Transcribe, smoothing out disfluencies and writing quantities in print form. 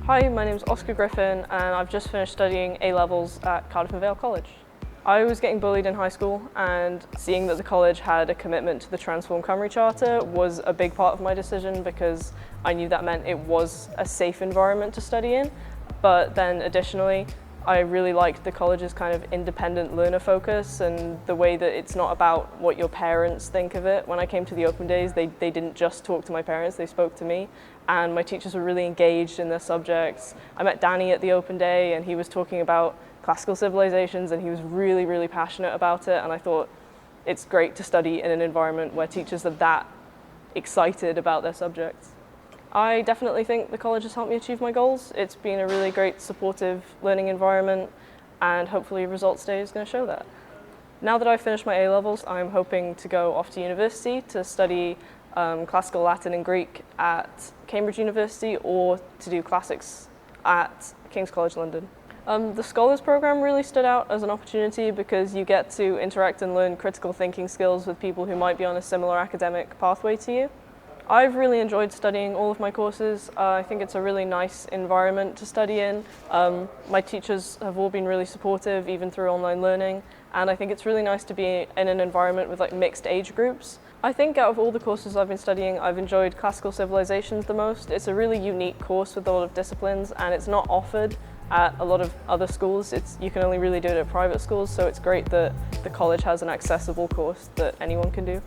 Hi, my name is Oscar Griffin and I've just finished studying A-levels at Cardiff and Vale College. I was getting bullied in high school and seeing that the college had a commitment to the Transform Cymru Charter was a big part of my decision because I knew that meant it was a safe environment to study in. But then additionally, I really liked the college's kind of independent learner focus and the way that it's not about what your parents think of it. When I came to the open days, they didn't just talk to my parents, they spoke to me. And my teachers were really engaged in their subjects. I met Danny at the open day and he was talking about classical civilizations and he was really, really passionate about it. And I thought it's great to study in an environment where teachers are that excited about their subjects. I definitely think the college has helped me achieve my goals. It's been a really great supportive learning environment and hopefully Results Day is going to show that. Now that I've finished my A-levels, I'm hoping to go off to university to study classical Latin and Greek at Cambridge University or to do classics at King's College London. The Scholars Programme really stood out as an opportunity because you get to interact and learn critical thinking skills with people who might be on a similar academic pathway to you. I've really enjoyed studying all of my courses. I think it's a really nice environment to study in. My teachers have all been really supportive, even through online learning, and I think it's really nice to be in an environment with mixed age groups. I think out of all the courses I've been studying, I've enjoyed Classical Civilizations the most. It's a really unique course with a lot of disciplines, and it's not offered at a lot of other schools. You can only really do it at private schools, so it's great that the college has an accessible course that anyone can do.